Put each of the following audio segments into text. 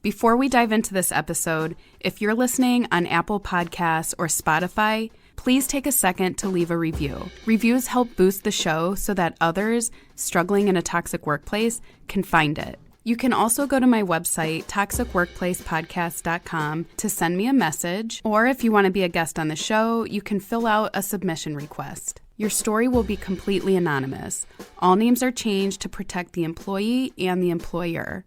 Before we dive into this episode, if you're listening on Apple Podcasts or Spotify, please take a second to leave a review. Reviews help boost the show so that others struggling in a toxic workplace can find it. You can also go to my website, toxicworkplacepodcast.com, to send me a message, or if you want to be a guest on the show, you can fill out a submission request. Your story will be completely anonymous. All names are changed to protect the employee and the employer.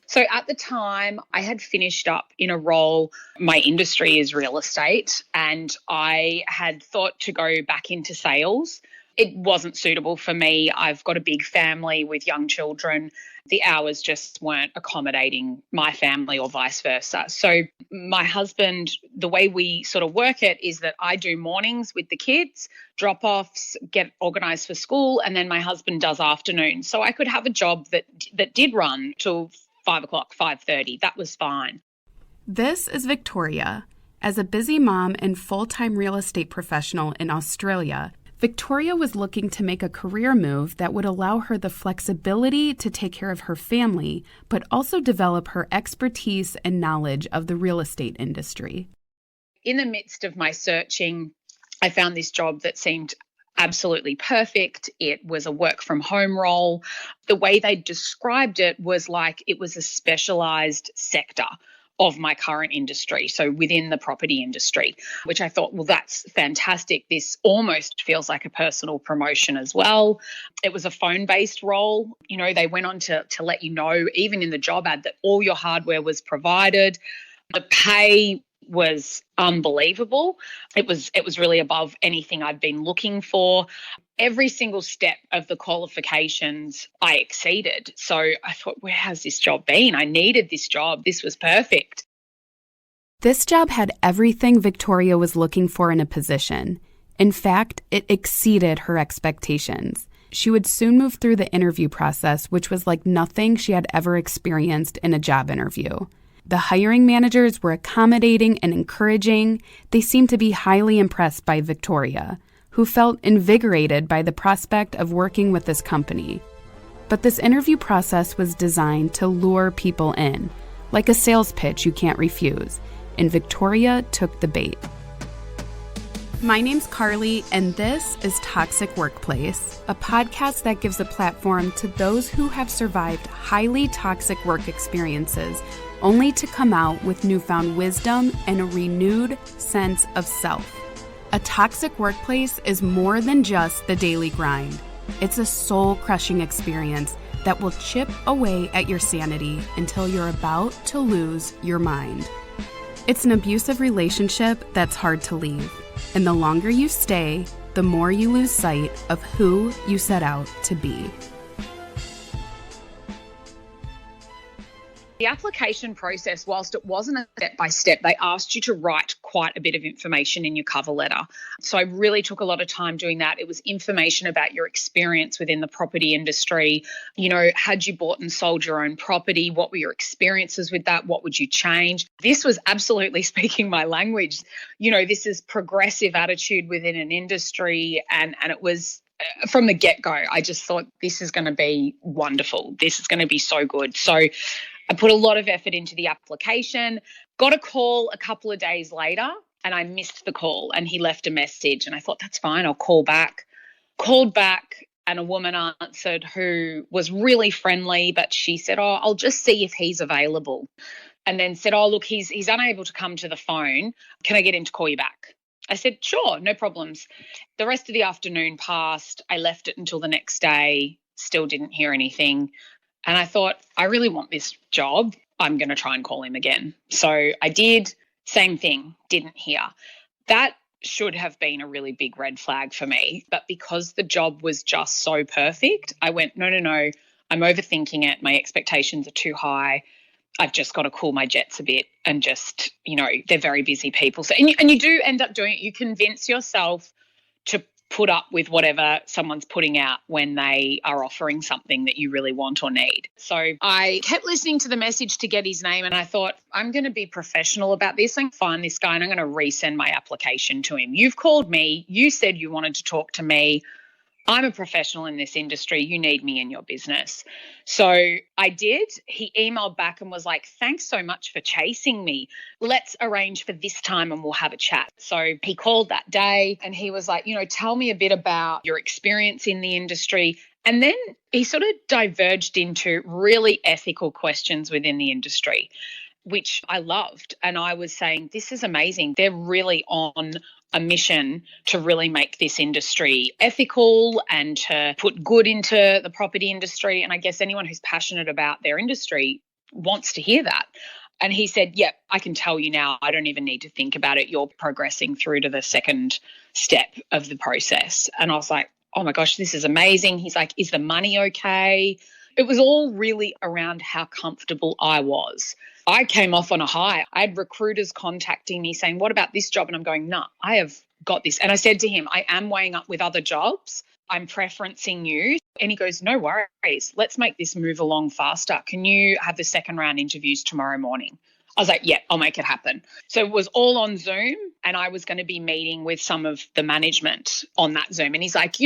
So at the time, I had finished up in a role. My industry is real estate, and I had thought to go back into sales. It wasn't suitable for me. I've got a big family with young children. The hours just weren't accommodating my family or vice versa. So my husband, the way we sort of work it is that I do mornings with the kids, drop-offs, get organised for school, and then my husband does afternoons. So I could have a job that did run till 5 o'clock, 5:30. That was fine. This is Victoria. As a busy mom and full-time real estate professional in Australia, Victoria was looking to make a career move that would allow her the flexibility to take care of her family, but also develop her expertise and knowledge of the real estate industry. In the midst of my searching, I found this job that seemed absolutely perfect. It was a work from home role. The way they described it was like it was a specialized sector of my current industry, so within the property industry, which I thought, well, that's fantastic. This almost feels like a personal promotion as well. It was a phone-based role. You know, they went on to let you know, even in the job ad, that all your hardware was provided. The pay was unbelievable. It was really above anything I'd been looking for. Every single step of the qualifications I exceeded. So I thought, where has this job been? I needed this job. This was perfect. This job had everything Victoria was looking for in a position. In fact, it exceeded her expectations. She would soon move through the interview process, which was like nothing she had ever experienced in a job interview. The hiring managers were accommodating and encouraging. They seemed to be highly impressed by Victoria, who felt invigorated by the prospect of working with this company. But this interview process was designed to lure people in, like a sales pitch you can't refuse, and Victoria took the bait. My name's Carly, and this is Toxic Workplace, a podcast that gives a platform to those who have survived highly toxic work experiences only to come out with newfound wisdom and a renewed sense of self. A toxic workplace is more than just the daily grind. It's a soul-crushing experience that will chip away at your sanity until you're about to lose your mind. It's an abusive relationship that's hard to leave, and the longer you stay, the more you lose sight of who you set out to be. The application process, whilst it wasn't a step-by-step, they asked you to write quite a bit of information in your cover letter. So I really took a lot of time doing that. It was information about your experience within the property industry. You know, had you bought and sold your own property? What were your experiences with that? What would you change? This was absolutely speaking my language. You know, this is progressive attitude within an industry, and it was from the get-go, I just thought this is going to be wonderful. This is going to be so good. So I put a lot of effort into the application, got a call a couple of days later, and I missed the call, and he left a message, and I thought, that's fine, I'll call back. Called back, and a woman answered who was really friendly, but she said, oh, I'll just see if he's available. And then said, oh, look, he's unable to come to the phone. Can I get him to call you back? I said, sure, no problems. The rest of the afternoon passed. I left it until the next day, still didn't hear anything. And I thought, I really want this job. I'm going to try and call him again. So I did, same thing, didn't hear. That should have been a really big red flag for me. But because the job was just so perfect, I went, no, I'm overthinking it. My expectations are too high. I've just got to cool my jets a bit and just, you know, they're very busy people. So, and you do end up doing it. You convince yourself to put up with whatever someone's putting out when they are offering something that you really want or need. So I kept listening to the message to get his name, and I thought, I'm going to be professional about this and find this guy, and I'm going to resend my application to him. You've called me. You said you wanted to talk to me. I'm a professional in this industry. You need me in your business. So I did. He emailed back and was like, thanks so much for chasing me. Let's arrange for this time and we'll have a chat. So he called that day and he was like, tell me a bit about your experience in the industry. And then he sort of diverged into really ethical questions within the industry, which I loved. And I was saying, this is amazing. They're really on a mission to really make this industry ethical and to put good into the property industry. And I guess anyone who's passionate about their industry wants to hear that. And he said, yep, I can tell you now, I don't even need to think about it. You're progressing through to the second step of the process. And I was like, oh my gosh, this is amazing. He's like, is the money okay? It was all really around how comfortable I was. I came off on a high. I had recruiters contacting me saying, what about this job? And I'm going, no, I have got this. And I said to him, I am weighing up with other jobs. I'm preferencing you. And he goes, no worries. Let's make this move along faster. Can you have the second round interviews tomorrow morning? I was like, yeah, I'll make it happen. So it was all on Zoom and I was going to be meeting with some of the management on that Zoom. And he's like,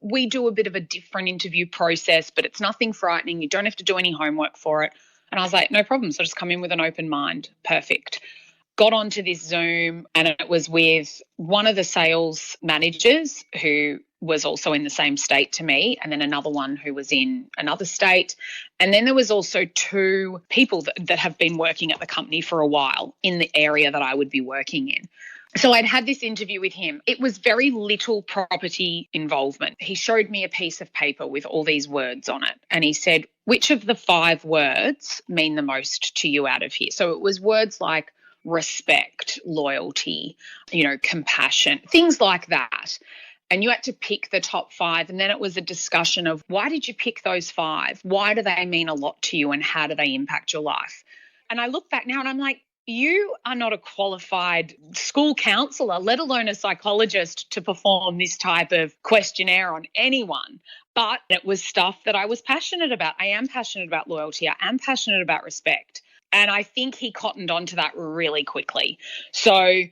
we do a bit of a different interview process, but it's nothing frightening. You don't have to do any homework for it. And I was like, no problem. So just come in with an open mind. Perfect. Got onto this Zoom and it was with one of the sales managers who was also in the same state to me, and then another one who was in another state. And then there was also two people that have been working at the company for a while in the area that I would be working in. So I'd had this interview with him. It was very little property involvement. He showed me a piece of paper with all these words on it. And he said, which of the 5 words mean the most to you out of here? So it was words like respect, loyalty, compassion, things like that. And you had to pick the top 5. And then it was a discussion of why did you pick those 5? Why do they mean a lot to you and how do they impact your life? And I look back now and I'm like, you are not a qualified school counsellor, let alone a psychologist, to perform this type of questionnaire on anyone. But it was stuff that I was passionate about. I am passionate about loyalty. I am passionate about respect. And I think he cottoned onto that really quickly. So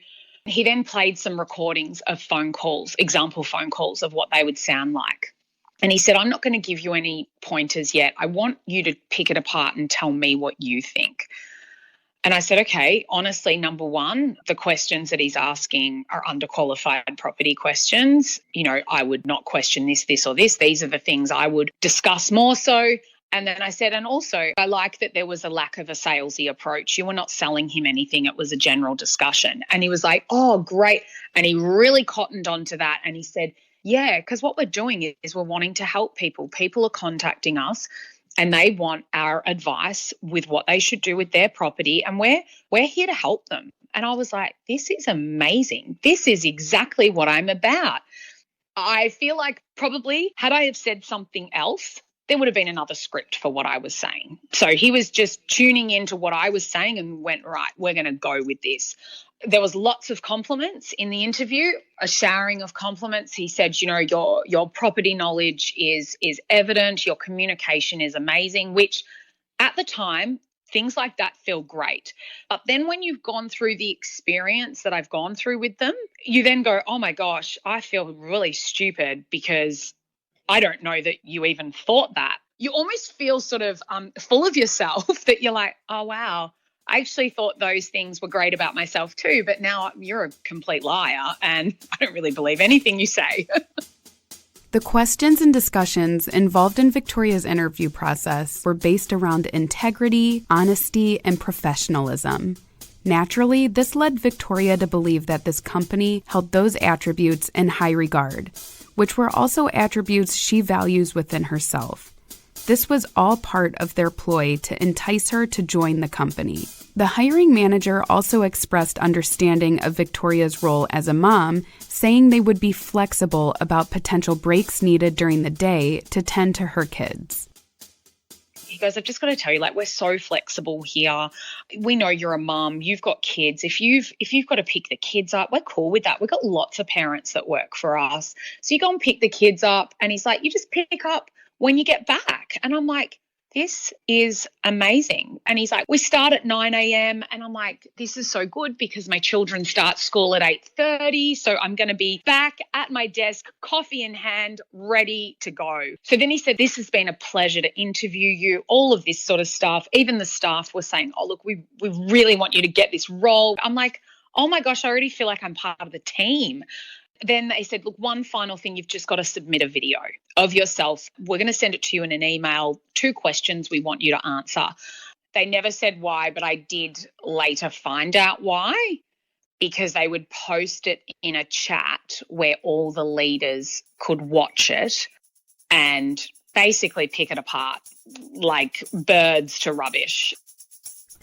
he then played some recordings of phone calls, example phone calls of what they would sound like. And he said, I'm not going to give you any pointers yet. I want you to pick it apart and tell me what you think. And I said, okay, honestly, number one, the questions that he's asking are underqualified property questions. I would not question this, or this. These are the things I would discuss more so. And then I said, and also, I like that there was a lack of a salesy approach. You were not selling him anything. It was a general discussion. And he was like, oh, great. And he really cottoned onto that. And he said, yeah, because what we're doing is we're wanting to help people. People are contacting us and they want our advice with what they should do with their property. And we're here to help them. And I was like, this is amazing. This is exactly what I'm about. I feel like probably had I have said something else, there would have been another script for what I was saying. So he was just tuning into what I was saying and went, right, we're going to go with this. There was lots of compliments in the interview, a showering of compliments. He said, your property knowledge is evident, your communication is amazing, which at the time, things like that feel great. But then when you've gone through the experience that I've gone through with them, you then go, oh my gosh, I feel really stupid because I don't know that you even thought that. You almost feel sort of full of yourself that you're like, oh, wow, I actually thought those things were great about myself too, but now you're a complete liar and I don't really believe anything you say. The questions and discussions involved in Victoria's interview process were based around integrity, honesty, and professionalism. Naturally, this led Victoria to believe that this company held those attributes in high regard, which were also attributes she values within herself. This was all part of their ploy to entice her to join the company. The hiring manager also expressed understanding of Victoria's role as a mom, saying they would be flexible about potential breaks needed during the day to tend to her kids. He goes, I've just got to tell you, we're so flexible here. We know you're a mum, you've got kids. If you've got to pick the kids up, we're cool with that. We've got lots of parents that work for us. So you go and pick the kids up. And he's like, you just pick up when you get back. And I'm like, this is amazing. And he's like, we start at 9 a.m. And I'm like, this is so good because my children start school at 8:30. So I'm going to be back at my desk, coffee in hand, ready to go. So then he said, this has been a pleasure to interview you, all of this sort of stuff. Even the staff were saying, oh, look, we really want you to get this role. I'm like, oh my gosh, I already feel like I'm part of the team. Then they said, look, one final thing, you've just got to submit a video of yourself. We're going to send it to you in an email, 2 questions we want you to answer. They never said why, but I did later find out why, because they would post it in a chat where all the leaders could watch it and basically pick it apart like birds to rubbish.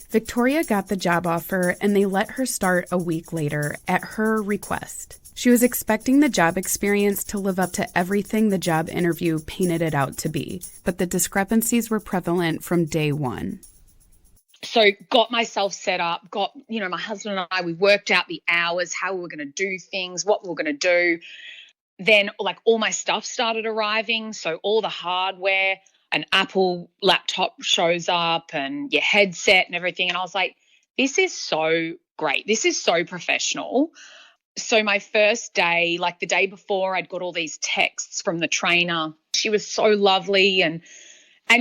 Victoria got the job offer and they let her start a week later at her request. She was expecting the job experience to live up to everything the job interview painted it out to be, but the discrepancies were prevalent from day one. So got myself set up, my husband and I, we worked out the hours, how we were going to do things, what we were going to do. Then all my stuff started arriving. So all the hardware, an Apple laptop shows up and your headset and everything. And I was like, this is so great. This is so professional. So my first day, the day before, I'd got all these texts from the trainer. She was so lovely and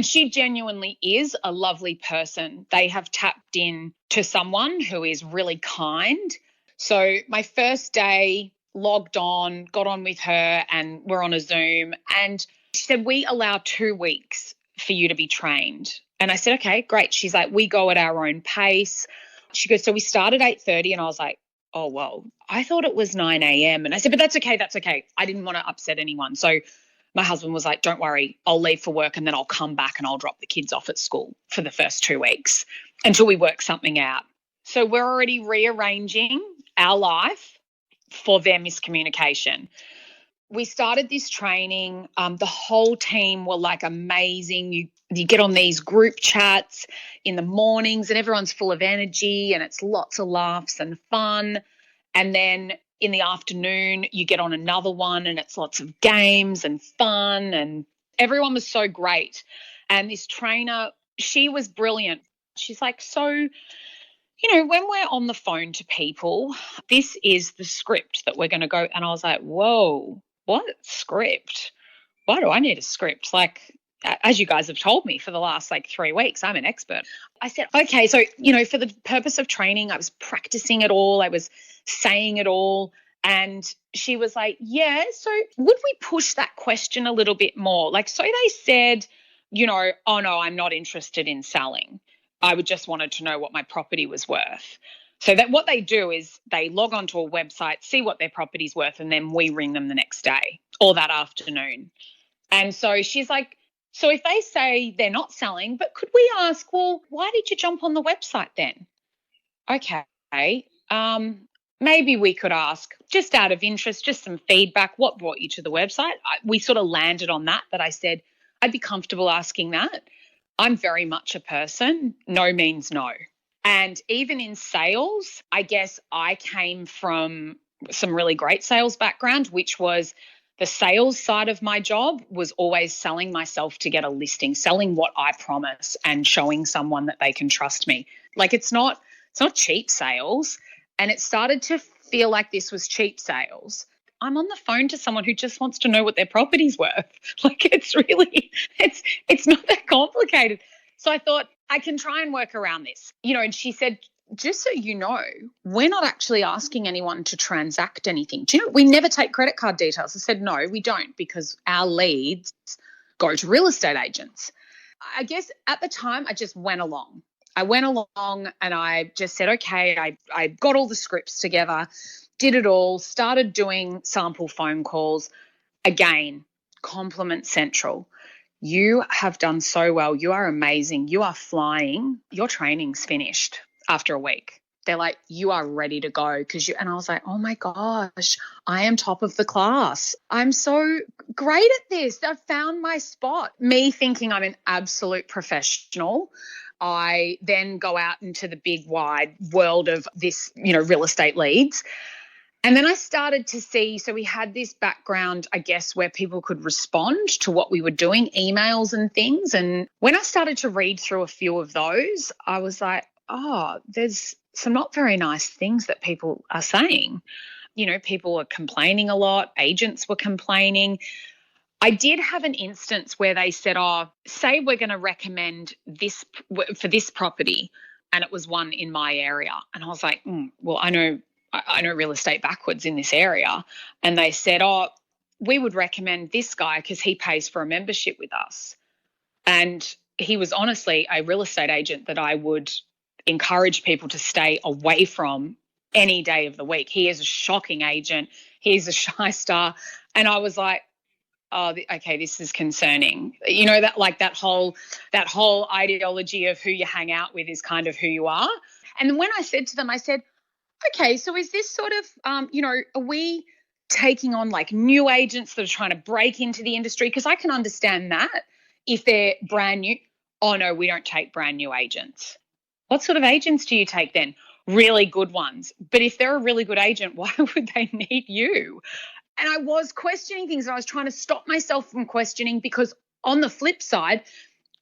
she genuinely is a lovely person. They have tapped in to someone who is really kind. So my first day, logged on, got on with her and we're on a Zoom. And she said, we allow 2 weeks for you to be trained. And I said, okay, great. She's like, we go at our own pace. She goes, so we start at 8:30. And I was like, oh, well, I thought it was 9 a.m. And I said, but that's okay. That's okay. I didn't want to upset anyone. So my husband was like, don't worry, I'll leave for work and then I'll come back and I'll drop the kids off at school for the first 2 weeks until we work something out. So we're already rearranging our life for their miscommunication. We started this training. The whole team were amazing. You get on these group chats in the mornings and everyone's full of energy and it's lots of laughs and fun. And then in the afternoon, you get on another one and it's lots of games and fun and everyone was so great. And this trainer, she was brilliant. She's like, so, when we're on the phone to people, this is the script that we're going to go. And I was like, whoa, what script? Why do I need a script? As you guys have told me for the last 3 weeks, I'm an expert. I said, okay, so, for the purpose of training, I was practicing it all. I was saying it all. And she was like, yeah, so would we push that question a little bit more? So they said, oh no, I'm not interested in selling. I would just wanted to know what my property was worth. So that what they do is they log onto a website, see what their property's worth, and then we ring them the next day or that afternoon. And so she's like, so if they say they're not selling, but could we ask, well, why did you jump on the website then? Okay, maybe we could ask, just out of interest, just some feedback, what brought you to the website? We sort of landed on that I said, I'd be comfortable asking that. I'm very much a person, no means no. And even in sales, I guess I came from some really great sales background, which was the sales side of my job was always selling myself to get a listing, selling what I promise and showing someone that they can trust me. It's not cheap sales. And it started to feel like this was cheap sales. I'm on the phone to someone who just wants to know what their property's worth. It's not that complicated. So I thought I can try and work around this. And she said, just so you know, we're not actually asking anyone to transact anything. Do you know, we never take credit card details. I said, no, we don't, because our leads go to real estate agents. I guess at the time I just went along. And I just said, okay, I got all the scripts together, did it all, started doing sample phone calls. Again, compliment central. You have done so well. You are amazing. You are flying. Your training's finished after a week. They're like, you are ready to go and I was like, oh my gosh, I am top of the class. I'm so great at this. I've found my spot. Me thinking I'm an absolute professional. I then go out into the big wide world of this, real estate leads. And then I started to see, so we had this background, I guess, where people could respond to what we were doing, emails and things. And when I started to read through a few of those, I was like, oh, there's some not very nice things that people are saying. You know, people were complaining a lot, agents were complaining. I did have an instance where they said, oh, say we're going to recommend this for this property, and it was one in my area. And I was like, well, I know real estate backwards in this area. And they said, oh, we would recommend this guy because he pays for a membership with us. And he was honestly a real estate agent that I would encourage people to stay away from any day of the week. He is a shocking agent. He's a shyster. And I was like, oh, okay, this is concerning. You know, that whole ideology of who you hang out with is kind of who you are. And then when I said to them, I said, okay, so is this sort of, are we taking on like new agents that are trying to break into the industry? Because I can understand that if they're brand new. Oh, no, we don't take brand new agents. What sort of agents do you take then? Really good ones. But if they're a really good agent, why would they need you? And I was questioning things. I was trying to stop myself from questioning because on the flip side,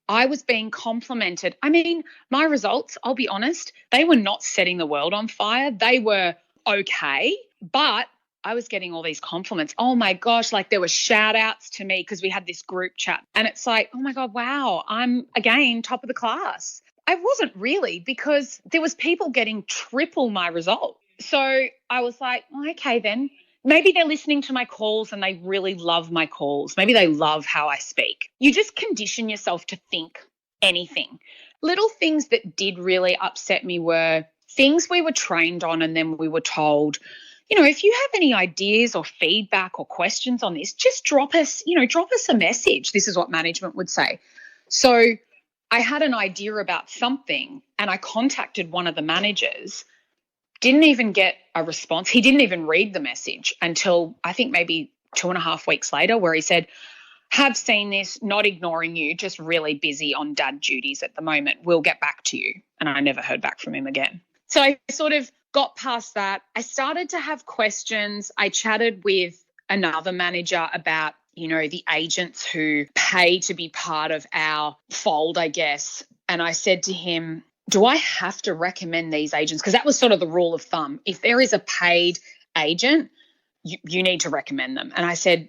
I was being complimented. I mean, my results, I'll be honest, they were not setting the world on fire. They were okay, but I was getting all these compliments. Oh my gosh, like there were shout outs to me because we had this group chat. And it's like, oh my God, wow, I'm again top of the class. I wasn't really, because there was people getting triple my result. So I was like, okay, then maybe they're listening to my calls and they really love my calls. Maybe they love how I speak. You just condition yourself to think anything. Little things that did really upset me were things we were trained on, and then we were told, you know, if you have any ideas or feedback or questions on this, just drop us a message. This is what management would say. So I had an idea about something and I contacted one of the managers, didn't even get a response. He didn't even read the message until I think maybe 2.5 weeks later, where he said, have seen this, not ignoring you, just really busy on dad duties at the moment. We'll get back to you. And I never heard back from him again. So I sort of got past that. I started to have questions. I chatted with another manager about, you know, the agents who pay to be part of our fold, I guess. And I said to him, do I have to recommend these agents? Because that was sort of the rule of thumb. If there is a paid agent, you need to recommend them. And I said,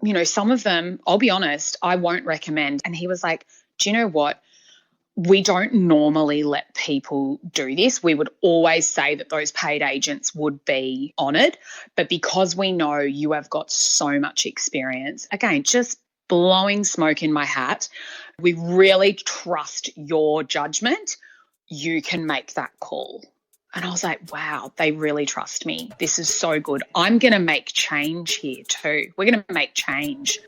you know, some of them, I'll be honest, I won't recommend. And he was like, do you know what? We don't normally let people do this. We would always say that those paid agents would be honoured. But because we know you have got so much experience, again, just blowing smoke in my hat, we really trust your judgment. You can make that call. And I was like, wow, they really trust me. This is so good. I'm going to make change here too. We're going to make change.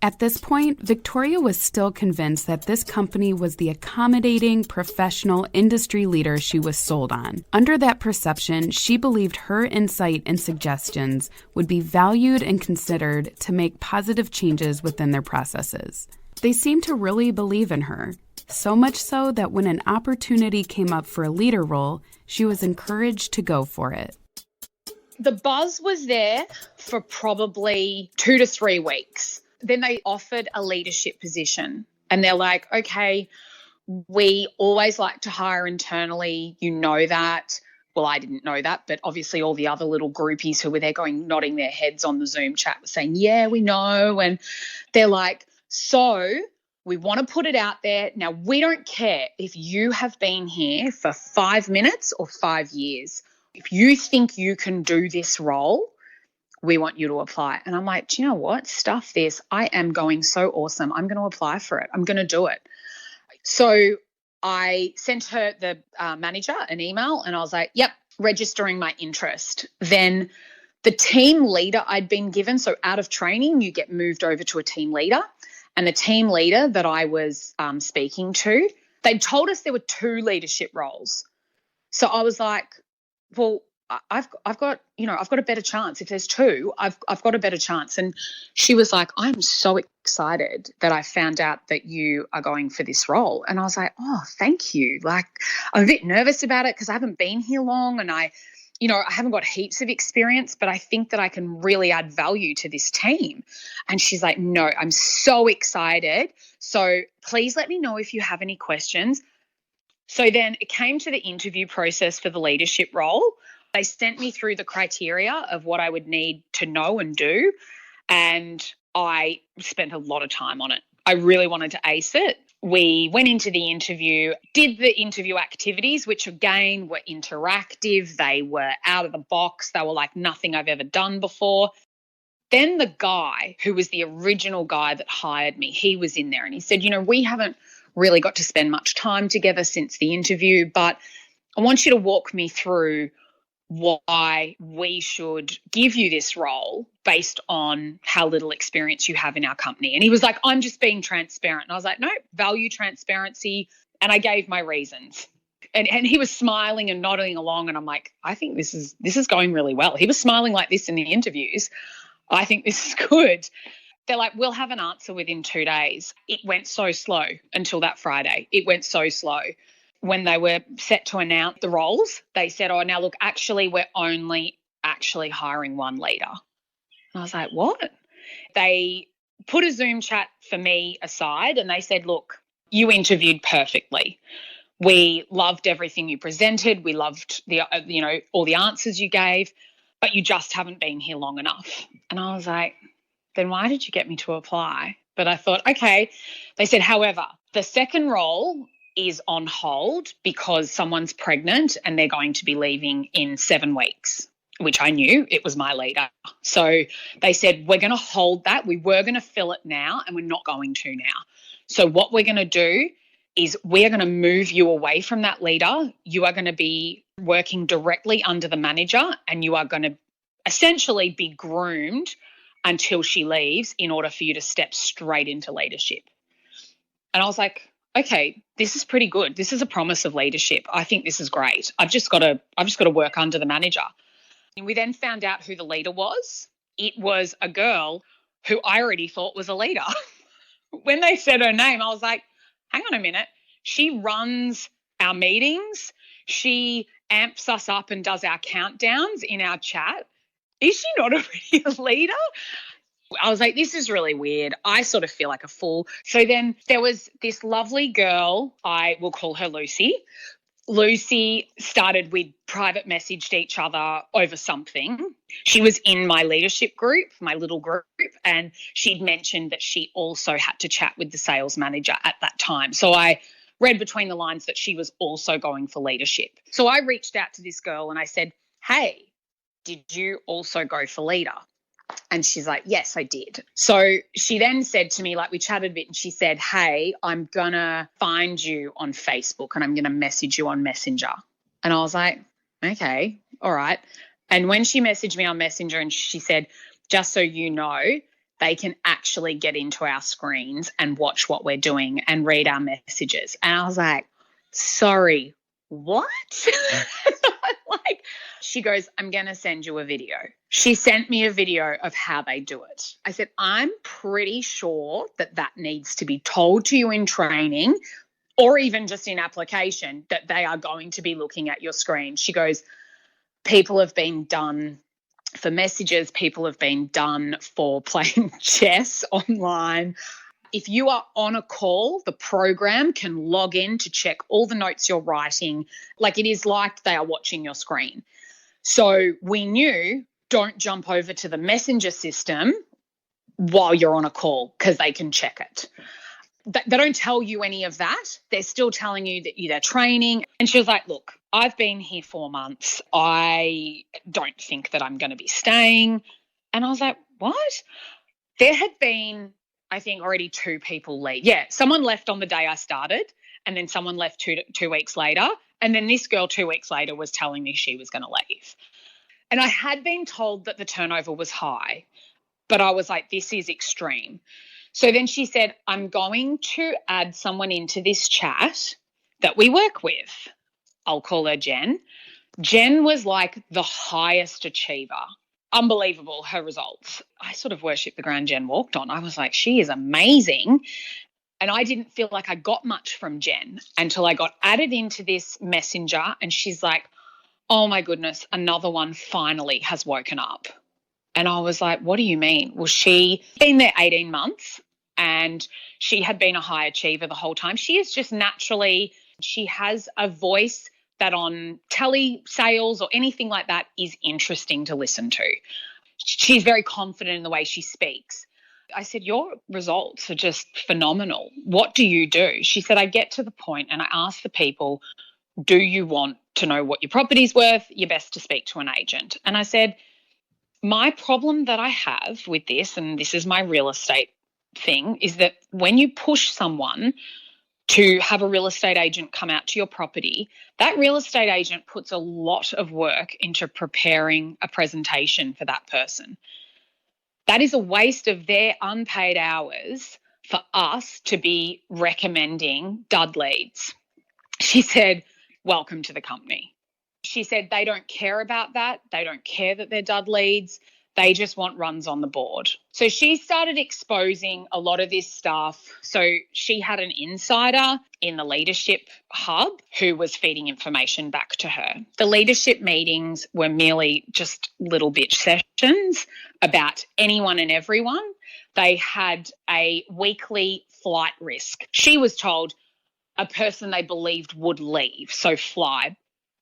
At this point, Victoria was still convinced that this company was the accommodating, professional industry leader she was sold on. Under that perception, she believed her insight and suggestions would be valued and considered to make positive changes within their processes. They seemed to really believe in her, so much so that when an opportunity came up for a leader role, she was encouraged to go for it. The buzz was there for probably 2 to 3 weeks. Then they offered a leadership position and they're like, okay, we always like to hire internally. You know that. Well, I didn't know that, but obviously all the other little groupies who were there nodding their heads on the Zoom chat were saying, yeah, we know. And they're like, so we want to put it out there. Now, we don't care if you have been here for 5 minutes or 5 years. If you think you can do this role, we want you to apply. And I'm like, do you know what? Stuff this. I am going so awesome. I'm going to apply for it. I'm going to do it. So I sent her, the manager, an email and I was like, yep, registering my interest. Then the team leader I'd been given, so out of training, you get moved over to a team leader. And the team leader that I was speaking to, they told us there were 2 leadership roles. So I was like, well, I've got a better chance. If there's 2, I've got a better chance. And she was like, I'm so excited that I found out that you are going for this role. And I was like, oh, thank you. Like, I'm a bit nervous about it because I haven't been here long and I I haven't got heaps of experience, but I think that I can really add value to this team. And she's like, no, I'm so excited. So please let me know if you have any questions. So then it came to the interview process for the leadership role. They sent me through the criteria of what I would need to know and do. And I spent a lot of time on it. I really wanted to ace it. We went into the interview, did the interview activities, which again were interactive. They were out of the box. They were like nothing I've ever done before. Then the guy who was the original guy that hired me, he was in there and he said, we haven't really got to spend much time together since the interview, but I want you to walk me through why we should give you this role based on how little experience you have in our company. And he was like, I'm just being transparent. And I was like, no, value transparency. And I gave my reasons. And he was smiling and nodding along. And I'm like, I think this is going really well. He was smiling like this in the interviews. I think this is good. They're like, we'll have an answer within 2 days. It went so slow until that Friday. It went so slow. When they were set to announce the roles, they said, oh, now look, actually, we're only actually hiring one leader. And I was like, what? They put a Zoom chat for me aside and they said, look, you interviewed perfectly. We loved everything you presented. We loved all the answers you gave, but you just haven't been here long enough. And I was like, then why did you get me to apply? But I thought, okay. They said, however, the second role is on hold because someone's pregnant and they're going to be leaving in 7 weeks, which I knew it was my leader. So they said, we're going to hold that. We were going to fill it now and we're not going to now. So what we're going to do is we're going to move you away from that leader. You are going to be working directly under the manager and you are going to essentially be groomed until she leaves in order for you to step straight into leadership. And I was like, okay, this is pretty good. This is a promise of leadership. I think this is great. I've just got to work under the manager. And we then found out who the leader was. It was a girl who I already thought was a leader. When they said her name, I was like, hang on a minute. She runs our meetings. She amps us up and does our countdowns in our chat. Is she not already a leader? I was like, this is really weird. I sort of feel like a fool. So then there was this lovely girl, I will call her Lucy. Lucy started, we'd private messaged each other over something. She was in my leadership group, my little group, and she'd mentioned that she also had to chat with the sales manager at that time. So I read between the lines that she was also going for leadership. So I reached out to this girl and I said, hey, did you also go for leader? And she's like, yes, I did. So she then said to me, like we chatted a bit and she said, hey, I'm going to find you on Facebook and I'm going to message you on Messenger. And I was like, okay, all right. And when she messaged me on Messenger and she said, just so you know, they can actually get into our screens and watch what we're doing and read our messages. And I was like, sorry, what? Like, she goes, I'm going to send you a video. She sent me a video of how they do it. I said, I'm pretty sure that needs to be told to you in training or even just in application that they are going to be looking at your screen. She goes, people have been done for messages. People have been done for playing chess online. If you are on a call, the program can log in to check all the notes you're writing. Like it is like they are watching your screen. So we knew don't jump over to the messenger system while you're on a call because they can check it. They don't tell you any of that. They're still telling you that they're training. And she was like, look, I've been here 4 months. I don't think that I'm going to be staying. And I was like, what? There had been, I think, already 2 people leave. Yeah, someone left on the day I started and then someone left two weeks later. And then this girl 2 weeks later was telling me she was going to leave. And I had been told that the turnover was high, but I was like, this is extreme. So then she said, I'm going to add someone into this chat that we work with. I'll call her Jen. Jen was like the highest achiever. Unbelievable, her results. I sort of worshipped the ground Jen walked on. I was like, she is amazing. And I didn't feel like I got much from Jen until I got added into this messenger and she's like, Oh my goodness, another one finally has woken up. And I was like, what do you mean? Well, she'd been there 18 months and she had been a high achiever the whole time. She is just naturally, she has a voice that on telly sales or anything like that is interesting to listen to. She's very confident in the way she speaks. I said, your results are just phenomenal. What do you do? She said, I get to the point and I ask the people, do you want to know what your property's worth? You're best to speak to an agent. And I said, my problem that I have with this, and this is my real estate thing, is that when you push someone to have a real estate agent come out to your property, that real estate agent puts a lot of work into preparing a presentation for that person. That is a waste of their unpaid hours for us to be recommending dud leads. She said, welcome to the company. She said they don't care about that. They don't care that they're dud leads. They just want runs on the board. So she started exposing a lot of this stuff. So she had an insider in the leadership hub who was feeding information back to her. The leadership meetings were merely just little bitch sessions about anyone and everyone. They had a weekly flight risk. She was told a person they believed would leave, so fly.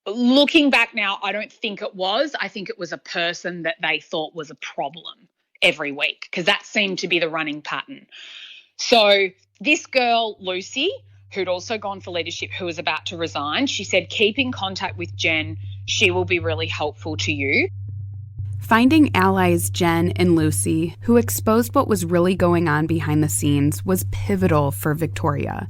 Looking back now, I don't think it was. I think it was a person that they thought was a problem every week because that seemed to be the running pattern. So this girl, Lucy, who'd also gone for leadership, who was about to resign, she said, keep in contact with Jen. She will be really helpful to you. Finding allies Jen and Lucy, who exposed what was really going on behind the scenes, was pivotal for Victoria.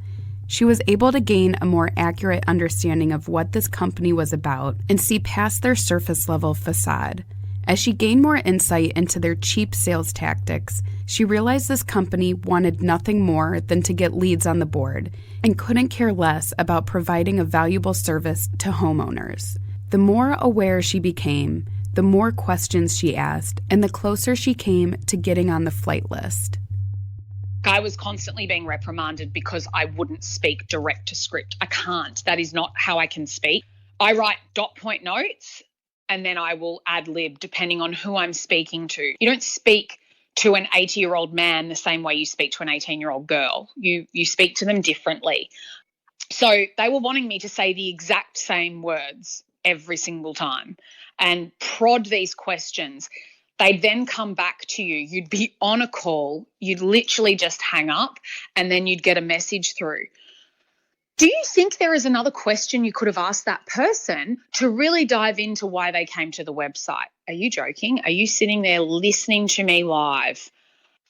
She was able to gain a more accurate understanding of what this company was about and see past their surface-level facade. As she gained more insight into their cheap sales tactics, she realized this company wanted nothing more than to get leads on the board and couldn't care less about providing a valuable service to homeowners. The more aware she became, the more questions she asked, and the closer she came to getting on the flight list. I was constantly being reprimanded because I wouldn't speak direct to script. I can't. That is not how I can speak. I write dot point notes and then I will ad lib depending on who I'm speaking to. You don't speak to an 80-year-old man the same way you speak to an 18-year-old girl. You speak to them differently. So they were wanting me to say the exact same words every single time and prod these questions. They'd then come back to you. You'd be on a call. You'd literally just hang up and then you'd get a message through. Do you think there is another question you could have asked that person to really dive into why they came to the website? Are you joking? Are you sitting there listening to me live?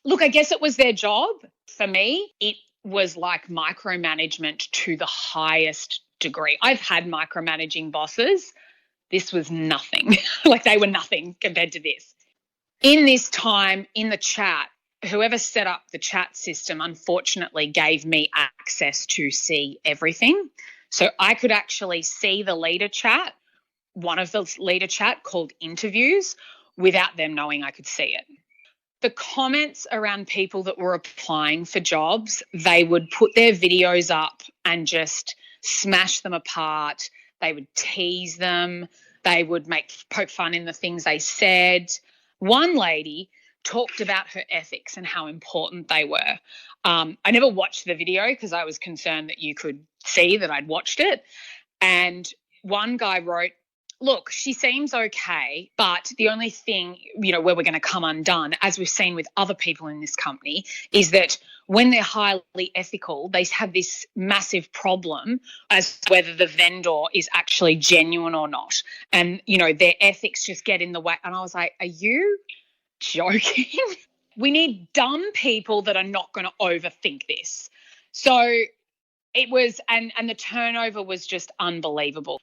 Look, I guess it was their job. For me, it was like micromanagement to the highest degree. I've had micromanaging bosses. This was nothing. Like they were nothing compared to this. In this time, in the chat, whoever set up the chat system unfortunately gave me access to see everything. So I could actually see the leader chat, one of the leader chat called interviews, without them knowing I could see it. The comments around people that were applying for jobs, they would put their videos up and just smash them apart. They would tease them. They would poke fun in the things they said. One lady talked about her ethics and how important they were. I never watched the video because I was concerned that you could see that I'd watched it. And one guy wrote, look, she seems okay, but the only thing, where we're going to come undone, as we've seen with other people in this company, is that when they're highly ethical, they have this massive problem as to whether the vendor is actually genuine or not. And, their ethics just get in the way. And I was like, are you joking? We need dumb people that are not going to overthink this. So it was, and the turnover was just unbelievable.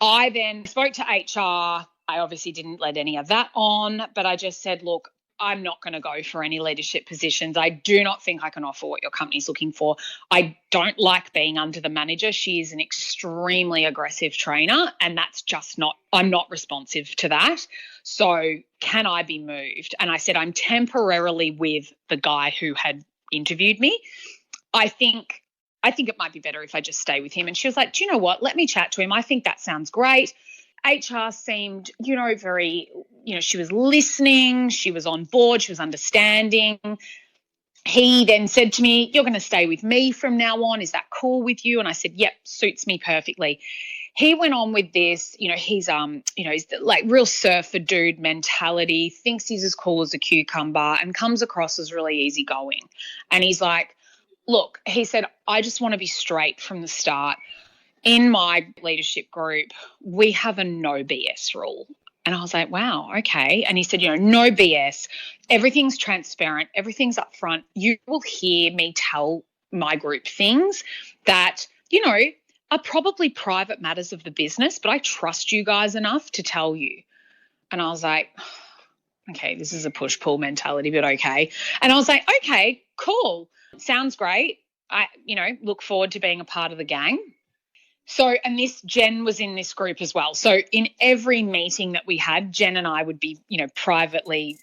I then spoke to HR. I obviously didn't let any of that on, but I just said, look, I'm not going to go for any leadership positions. I do not think I can offer what your company's looking for. I don't like being under the manager. She is an extremely aggressive trainer, and that's just not, I'm not responsive to that. So can I be moved? And I said, I'm temporarily with the guy who had interviewed me. I think it might be better if I just stay with him. And she was like, do you know what? Let me chat to him. I think that sounds great. HR seemed, very, she was listening, she was on board, she was understanding. He then said to me, "You're going to stay with me from now on. Is that cool with you?" And I said, "Yep, suits me perfectly." He went on with this, he's like real surfer dude mentality, thinks he's as cool as a cucumber and comes across as really easygoing. And he's like, "Look," he said, "I just want to be straight from the start. In my leadership group, we have a no BS rule." And I was like, wow, okay. And he said, no BS. Everything's transparent. Everything's upfront. You will hear me tell my group things that, are probably private matters of the business, but I trust you guys enough to tell you. And I was like, okay, this is a push-pull mentality, but okay. And I was like, okay, cool. Sounds great. I, look forward to being a part of the gang. So, and Jen was in this group as well. So in every meeting that we had, Jen and I would be, privately,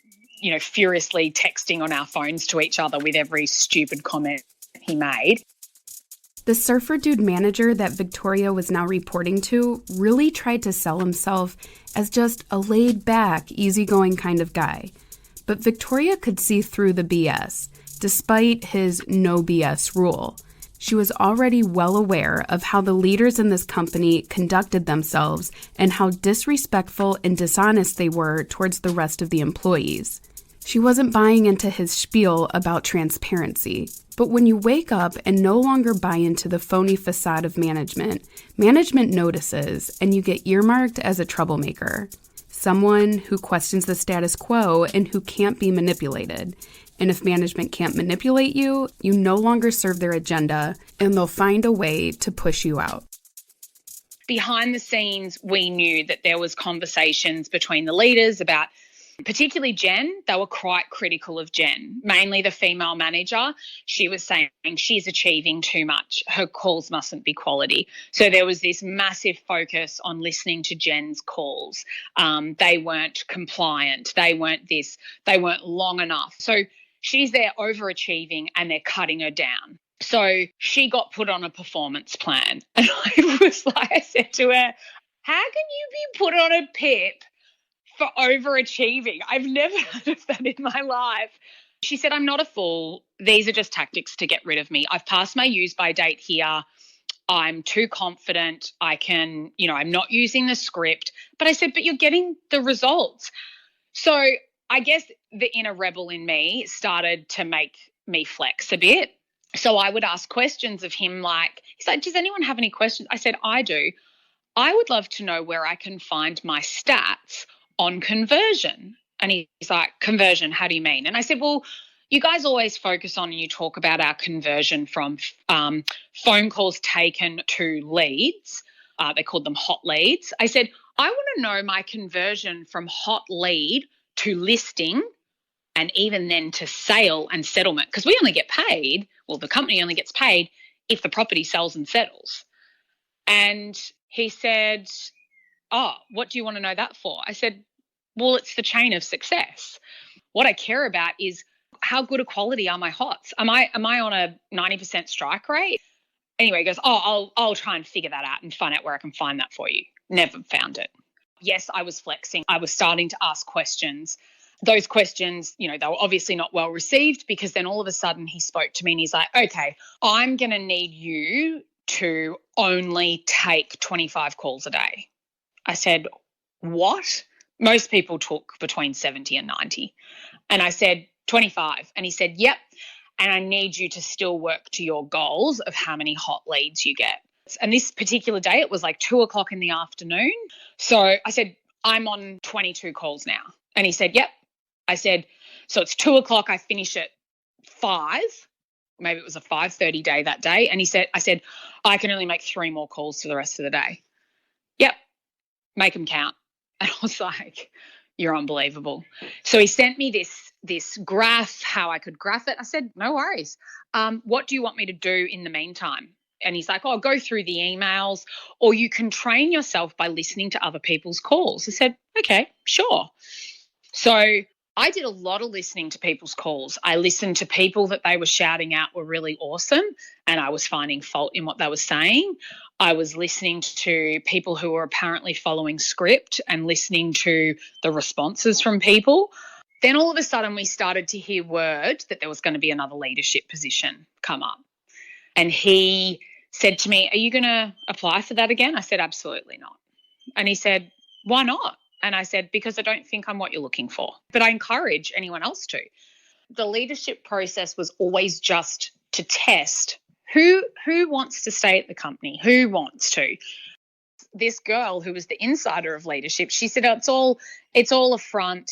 furiously texting on our phones to each other with every stupid comment he made. The surfer dude manager that Victoria was now reporting to really tried to sell himself as just a laid-back, easygoing kind of guy. But Victoria could see through the BS, despite his no BS rule. She was already well aware of how the leaders in this company conducted themselves and how disrespectful and dishonest they were towards the rest of the employees. She wasn't buying into his spiel about transparency. But when you wake up and no longer buy into the phony facade of management notices and you get earmarked as a troublemaker. Someone who questions the status quo and who can't be manipulated. And if management can't manipulate you, you no longer serve their agenda, and they'll find a way to push you out. Behind the scenes, we knew that there was conversations between the leaders about, particularly Jen. They were quite critical of Jen, mainly the female manager. She was saying she's achieving too much. Her calls mustn't be quality. So there was this massive focus on listening to Jen's calls. They weren't compliant. They weren't long enough. So she's there overachieving and they're cutting her down. So she got put on a performance plan. And I said to her, how can you be put on a PIP for overachieving? I've never heard of that in my life. She said, I'm not a fool. These are just tactics to get rid of me. I've passed my use by date here. I'm too confident. I'm not using the script. But I said, but you're getting the results. So I guess the inner rebel in me started to make me flex a bit. So I would ask questions of him he's like, does anyone have any questions? I said, I do. I would love to know where I can find my stats on conversion. And he's like, conversion, how do you mean? And I said, well, you guys always focus on and you talk about our conversion from phone calls taken to leads. They called them hot leads. I said, I want to know my conversion from hot lead to listing and even then to sale and settlement, because we only get paid, the company only gets paid if the property sells and settles. And he said, oh, what do you want to know that for? I said, well, it's the chain of success. What I care about is how good a quality are my hots? Am I on a 90% strike rate? Anyway, he goes, oh, I'll try and figure that out and find out where I can find that for you. Never found it. Yes, I was flexing. I was starting to ask questions. Those questions, they were obviously not well received, because then all of a sudden he spoke to me and he's like, okay, I'm going to need you to only take 25 calls a day. I said, what? Most people took between 70 and 90. And I said, 25. And he said, yep. And I need you to still work to your goals of how many hot leads you get. And this particular day, it was like 2:00 in the afternoon. So I said, I'm on 22 calls now. And he said, yep. I said, so it's 2:00. I finish at 5. Maybe it was a 5:30 day that day. And I said, I can only make 3 more calls for the rest of the day. Yep. Make them count. And I was like, you're unbelievable. So he sent me this graph, how I could graph it. I said, no worries. What do you want me to do in the meantime? And he's like, go through the emails, or you can train yourself by listening to other people's calls. I said, okay, sure. So I did a lot of listening to people's calls. I listened to people that they were shouting out were really awesome, and I was finding fault in what they were saying. I was listening to people who were apparently following script and listening to the responses from people. Then all of a sudden we started to hear word that there was going to be another leadership position come up. And he said to me, "Are you going to apply for that again?" I said, "Absolutely not." And he said, "Why not?" And I said, "Because I don't think I'm what you're looking for. But I encourage anyone else to." The leadership process was always just to test who wants to stay at the company, who wants to. This girl who was the insider of leadership, she said, "Oh, it's all a front."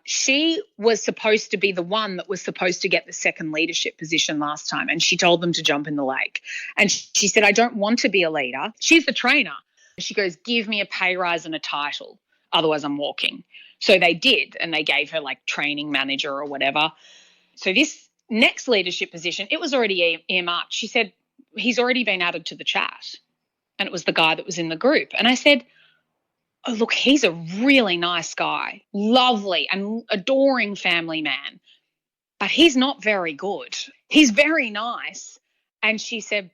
She was supposed to be the one that was supposed to get the second leadership position last time, and she told them to jump in the lake. And she said, "I don't want to be a leader." She's the trainer. She goes, "Give me a pay rise and a title. Otherwise, I'm walking." So they did, and they gave her like training manager or whatever. So this next leadership position, it was already earmarked. She said, "He's already been added to the chat." And it was the guy that was in the group. And I said, "Oh, look, he's a really nice guy, lovely and adoring family man, but he's not very good. He's very nice." And she said,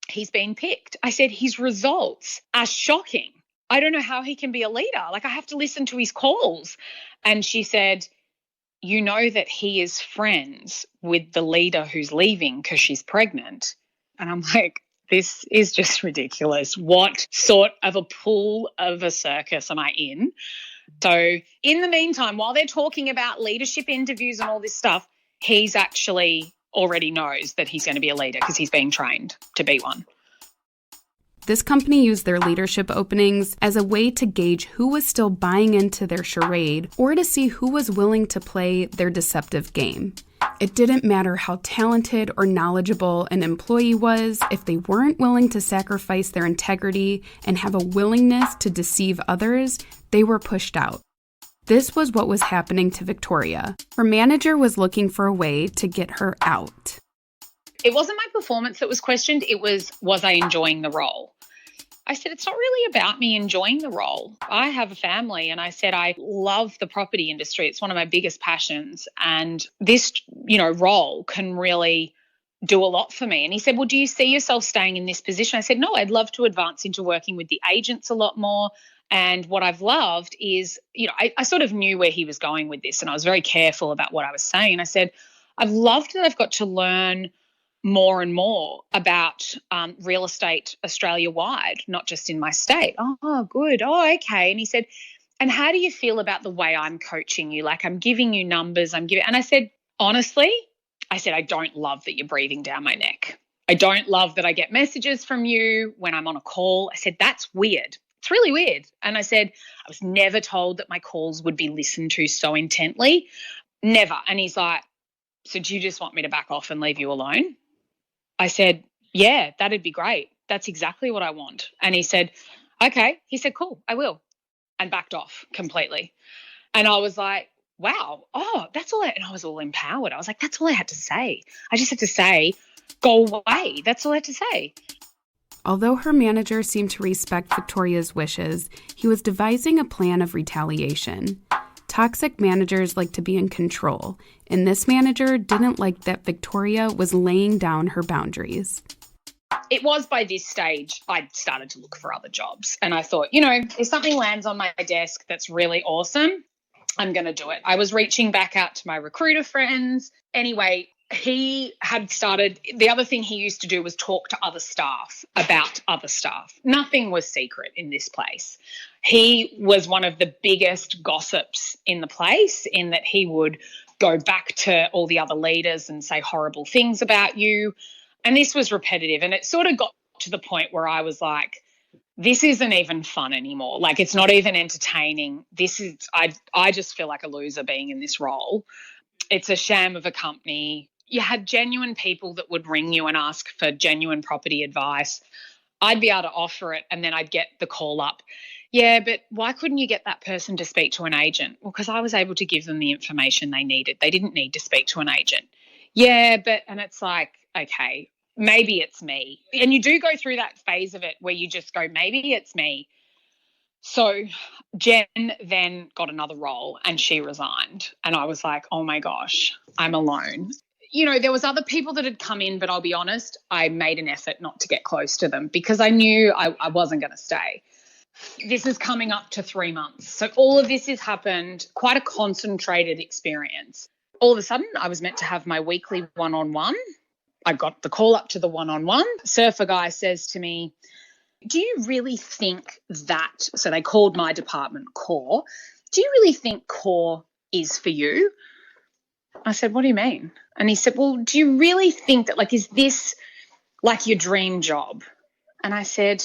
"He's been picked." I said, "His results are shocking. I don't know how he can be a leader. Like, I have to listen to his calls." And she said, "You know that he is friends with the leader who's leaving because she's pregnant." And I'm like, this is just ridiculous. What sort of a pool of a circus am I in? So in the meantime, while they're talking about leadership interviews and all this stuff, he's actually already knows that he's going to be a leader because he's being trained to be one. This company used their leadership openings as a way to gauge who was still buying into their charade or to see who was willing to play their deceptive game. It didn't matter how talented or knowledgeable an employee was, if they weren't willing to sacrifice their integrity and have a willingness to deceive others, they were pushed out. This was what was happening to Victoria. Her manager was looking for a way to get her out. It wasn't my performance that was questioned. It was I enjoying the role? I said, "It's not really about me enjoying the role. I have a family," and I said, "I love the property industry. It's one of my biggest passions. And this, role can really do a lot for me." And he said, "Well, do you see yourself staying in this position?" I said, "No, I'd love to advance into working with the agents a lot more. And what I've loved is, I sort of knew where he was going with this, and I was very careful about what I was saying. I said, "I've loved that I've got to learn more and more about real estate Australia-wide, not just in my state." "Oh, good. Oh, okay." And he said, "And how do you feel about the way I'm coaching you? Like, I'm giving you numbers, And I said, "Honestly," I said, "I don't love that you're breathing down my neck. I don't love that I get messages from you when I'm on a call." I said, "That's weird. It's really weird." And I said, "I was never told that my calls would be listened to so intently. Never." And he's like, "So do you just want me to back off and leave you alone?" I said, "Yeah, that'd be great. That's exactly what I want." And he said, "Okay." He said, "Cool, I will." And backed off completely. And I was like, wow, that's all. And I was all empowered. I was like, that's all I had to say. I just had to say, "Go away." That's all I had to say. Although her manager seemed to respect Victoria's wishes, he was devising a plan of retaliation. Toxic managers like to be in control, and this manager didn't like that Victoria was laying down her boundaries. It was by this stage I'd started to look for other jobs. And I thought, if something lands on my desk that's really awesome, I'm going to do it. I was reaching back out to my recruiter friends. Anyway, he had started, the other thing he used to do was talk to other staff about other staff. Nothing was secret in this place. He was one of the biggest gossips in the place, in that he would go back to all the other leaders and say horrible things about you. And this was repetitive. And it sort of got to the point where I was like, this isn't even fun anymore. Like, it's not even entertaining. I just feel like a loser being in this role. It's a sham of a company. You had genuine people that would ring you and ask for genuine property advice. I'd be able to offer it, and then I'd get the call up. "Yeah, but why couldn't you get that person to speak to an agent?" "Well, because I was able to give them the information they needed. They didn't need to speak to an agent." "Yeah, but," and it's like, okay, maybe it's me. And you do go through that phase of it where you just go, maybe it's me. So Jen then got another role and she resigned. And I was like, oh my gosh, I'm alone. You know, there was other people that had come in, but I'll be honest, I made an effort not to get close to them because I knew I wasn't going to stay. This is coming up to 3 months. So all of this has happened, quite a concentrated experience. All of a sudden, I was meant to have my weekly one-on-one. I got the call up to the one-on-one. Surfer guy says to me, do you really think that, so they called my department core, do you really think core is for you? I said, what do you mean? And he said, well, do you really think that, like, is this like your dream job? And I said,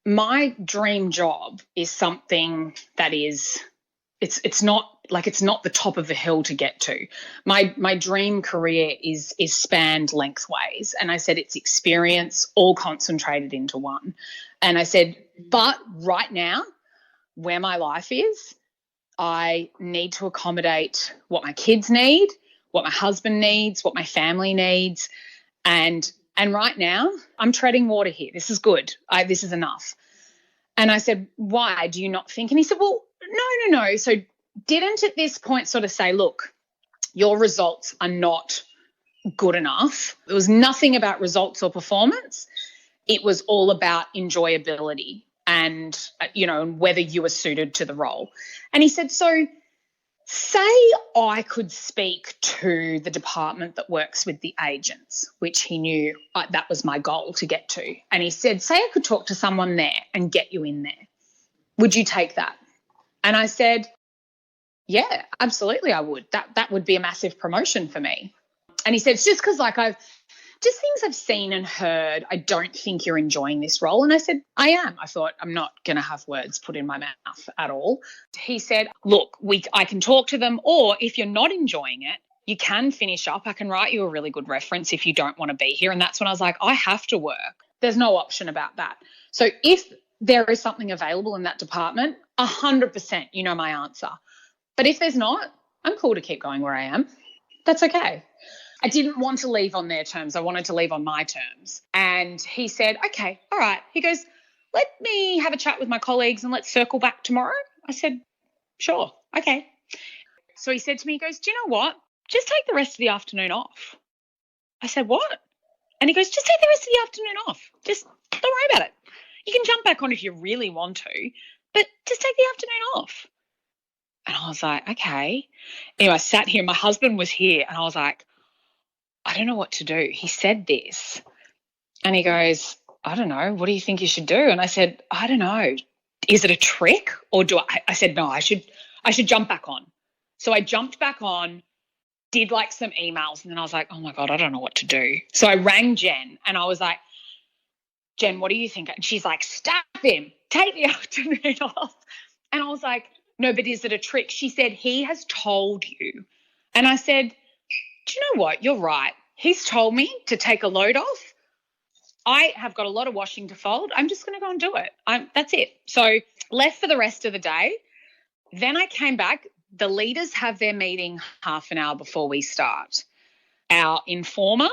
my dream job is something that is, it's not the top of a hill to get to. My dream career is spanned lengthways. And I said it's experience all concentrated into one. And I said, but right now, where my life is, I need to accommodate what my kids need, what my husband needs, what my family needs. And right now, I'm treading water here. This is good. This is enough. And I said, why? Do you not think? And he said, well, no. So didn't at this point sort of say, look, your results are not good enough. There was nothing about results or performance. It was all about enjoyability and, whether you were suited to the role. And he said, so say I could speak to the department that works with the agents, which he knew that was my goal to get to. And he said, say I could talk to someone there and get you in there. Would you take that? And I said, yeah, absolutely I would. That would be a massive promotion for me. And he said, it's just because just things I've seen and heard, I don't think you're enjoying this role. And I said, I am. I thought, I'm not going to have words put in my mouth at all. He said, look, I can talk to them, or if you're not enjoying it, you can finish up. I can write you a really good reference if you don't want to be here. And that's when I was like, I have to work. There's no option about that. So if there is something available in that department, 100%, you know my answer. But if there's not, I'm cool to keep going where I am. That's okay. I didn't want to leave on their terms. I wanted to leave on my terms. And he said, okay, all right. He goes, let me have a chat with my colleagues and let's circle back tomorrow. I said, sure, okay. So he said to me, he goes, do you know what? Just take the rest of the afternoon off. I said, what? And he goes, just take the rest of the afternoon off. Just don't worry about it. You can jump back on if you really want to, but just take the afternoon off. And I was like, okay. Anyway, I sat here. My husband was here and I was like, I don't know what to do. He said this and he goes, I don't know. What do you think you should do? And I said, I don't know. Is it a trick or I said, no, I should jump back on. So I jumped back on, did like some emails, and then I was like, oh my God, I don't know what to do. So I rang Jen and I was like, Jen, what do you think? And she's like, stab him, take the afternoon off. And I was like, no, but is it a trick? She said, he has told you. And I said, do you know what? You're right. He's told me to take a load off. I have got a lot of washing to fold. I'm just going to go and do it. That's it. So left for the rest of the day. Then I came back. The leaders have their meeting half an hour before we start. Our informer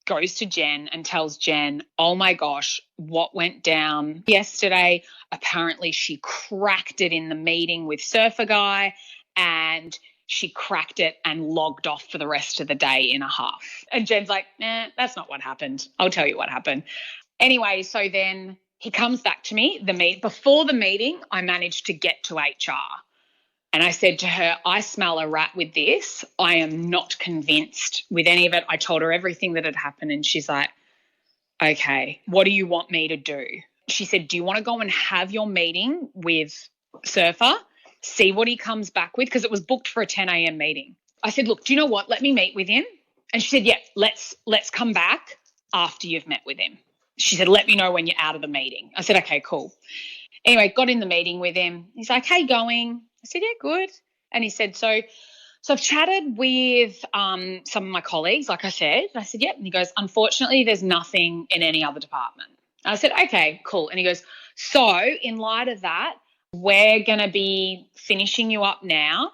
goes to Jen and tells Jen, oh my gosh, what went down yesterday? Apparently she cracked it in the meeting with Surfer Guy and she cracked it and logged off for the rest of the day in a huff. And Jen's like, nah, that's not what happened. I'll tell you what happened. Anyway, so then he comes back to me. Before the meeting, I managed to get to HR. And I said to her, I smell a rat with this. I am not convinced with any of it. I told her everything that had happened. And she's like, okay, what do you want me to do? She said, do you want to go and have your meeting with Surfer, see what he comes back with? Because it was booked for a 10 a.m. meeting. I said, look, do you know what? Let me meet with him. And she said, yeah, let's come back after you've met with him. She said, let me know when you're out of the meeting. I said, okay, cool. Anyway, got in the meeting with him. He's like, hey, going? I said, yeah, good. And he said, so I've chatted with some of my colleagues, like I said. I said, yep. And he goes, unfortunately, there's nothing in any other department. I said, okay, cool. And he goes, so in light of that, we're going to be finishing you up now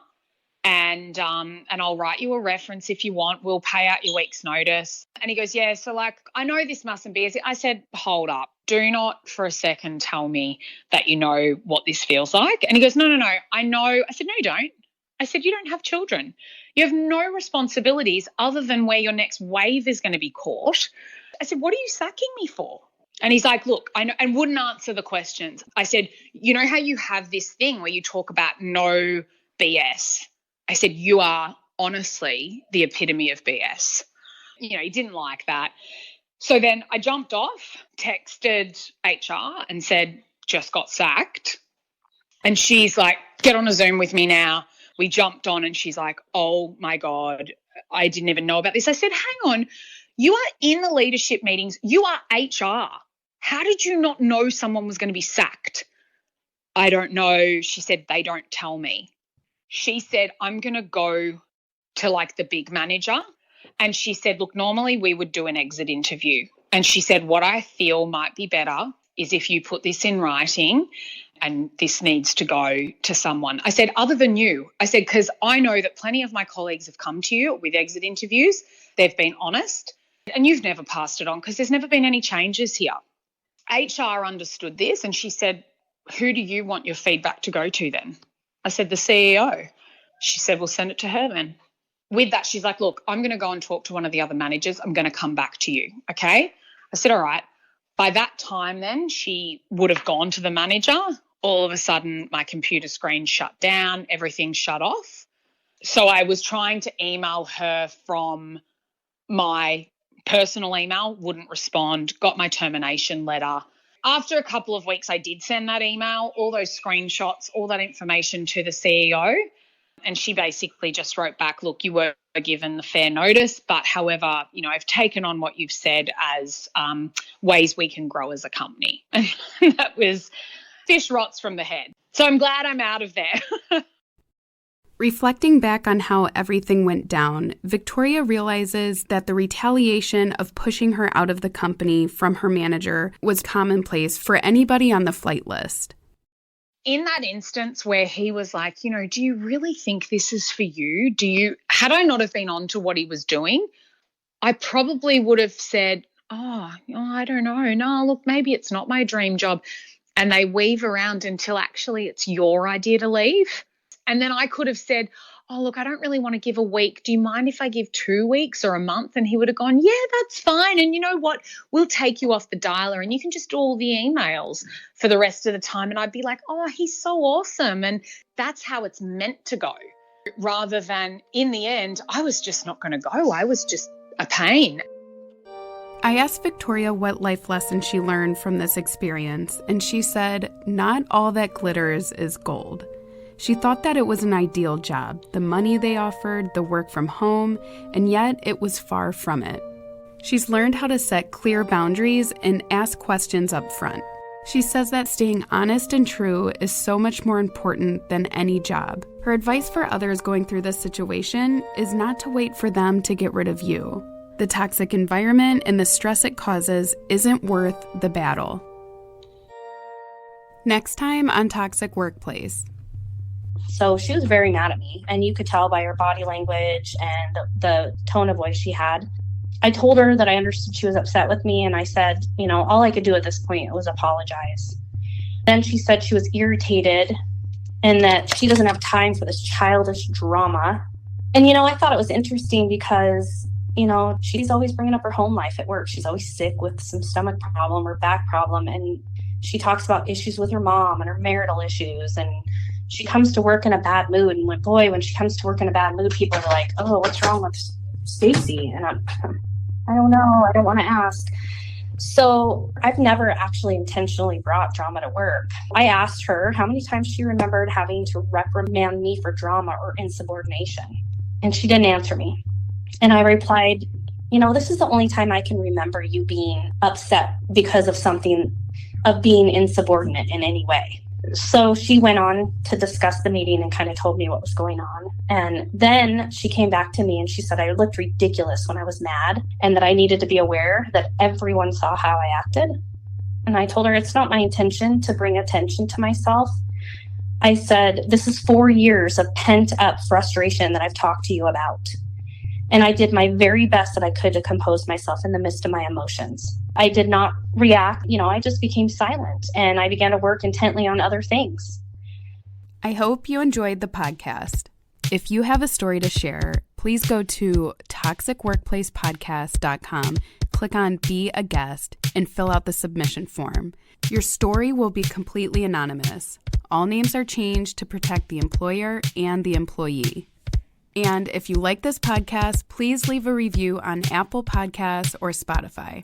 and I'll write you a reference if you want. We'll pay out your week's notice. And he goes, yeah, so like I know this mustn't be. I said, hold up. do not for a second tell me that you know what this feels like. And he goes, no, I know. I said, no, you don't. I said, you don't have children. You have no responsibilities other than where your next wave is going to be caught. I said, what are you sacking me for? And he's like, look, I know, and wouldn't answer the questions. I said, you know how you have this thing where you talk about no BS? I said, you are honestly the epitome of BS. You know, he didn't like that. So then I jumped off, texted HR and said, just got sacked. And she's like, get on a Zoom with me now. We jumped on and she's like, oh my God, I didn't even know about this. I said, hang on, you are in the leadership meetings. You are HR. How did you not know someone was going to be sacked? I don't know. She said, they don't tell me. She said, I'm going to go to like the big manager. And she said, look, normally we would do an exit interview. And she said, what I feel might be better is if you put this in writing and this needs to go to someone. I said, other than you. I said, because I know that plenty of my colleagues have come to you with exit interviews. They've been honest and you've never passed it on because there's never been any changes here. HR understood this and she said, who do you want your feedback to go to then? I said, the CEO. She said, well, send it to her then. With that, she's like, look, I'm going to go and talk to one of the other managers. I'm going to come back to you, okay? I said, all right. By that time then, she would have gone to the manager. All of a sudden, my computer screen shut down. Everything shut off. So I was trying to email her from my personal email, wouldn't respond, got my termination letter. After a couple of weeks, I did send that email, all those screenshots, all that information to the CEO. And she basically just wrote back, look, you were given the fair notice, but however, you know, I've taken on what you've said as ways we can grow as a company. And that was fish rots from the head. So I'm glad I'm out of there. Reflecting back on how everything went down, Victoria realizes that the retaliation of pushing her out of the company from her manager was commonplace for anybody on the flight list. In that instance where he was like, you know, do you really think this is for you? Had I not have been on to what he was doing, I probably would have said, oh, I don't know. No, look, maybe it's not my dream job. And they weave around until actually it's your idea to leave. And then I could have said, oh, look, I don't really want to give a week. Do you mind if I give 2 weeks or a month? And he would have gone, yeah, that's fine. And you know what? We'll take you off the dialer and you can just do all the emails for the rest of the time. And I'd be like, oh, he's so awesome. And that's how it's meant to go. Rather than in the end, I was just not going to go. I was just a pain. I asked Victoria what life lesson she learned from this experience, and she said, not all that glitters is gold. She thought that it was an ideal job, the money they offered, the work from home, and yet it was far from it. She's learned how to set clear boundaries and ask questions up front. She says that staying honest and true is so much more important than any job. Her advice for others going through this situation is not to wait for them to get rid of you. The toxic environment and the stress it causes isn't worth the battle. Next time on Toxic Workplace. So she was very mad at me, and you could tell by her body language and the tone of voice she had. I told her that I understood she was upset with me, and I said, you know, all I could do at this point was apologize. Then she said she was irritated and that she doesn't have time for this childish drama. And, you know, I thought it was interesting because, you know, she's always bringing up her home life at work. She's always sick with some stomach problem or back problem, and she talks about issues with her mom and her marital issues, and she comes to work in a bad mood. And when she comes to work in a bad mood, people are like, oh, what's wrong with Stacy? And I don't know. I don't want to ask. So I've never actually intentionally brought drama to work. I asked her how many times she remembered having to reprimand me for drama or insubordination. And she didn't answer me. And I replied, you know, this is the only time I can remember you being upset because of something, of being insubordinate in any way. So she went on to discuss the meeting and kind of told me what was going on. And then she came back to me and she said I looked ridiculous when I was mad and that I needed to be aware that everyone saw how I acted. And I told her it's not my intention to bring attention to myself. I said, this is 4 years of pent up frustration that I've talked to you about. And I did my very best that I could to compose myself in the midst of my emotions. I did not react. I just became silent and I began to work intently on other things. I hope you enjoyed the podcast. If you have a story to share, please go to toxicworkplacepodcast.com, click on Be a Guest, and fill out the submission form. Your story will be completely anonymous. All names are changed to protect the employer and the employee. And if you like this podcast, please leave a review on Apple Podcasts or Spotify.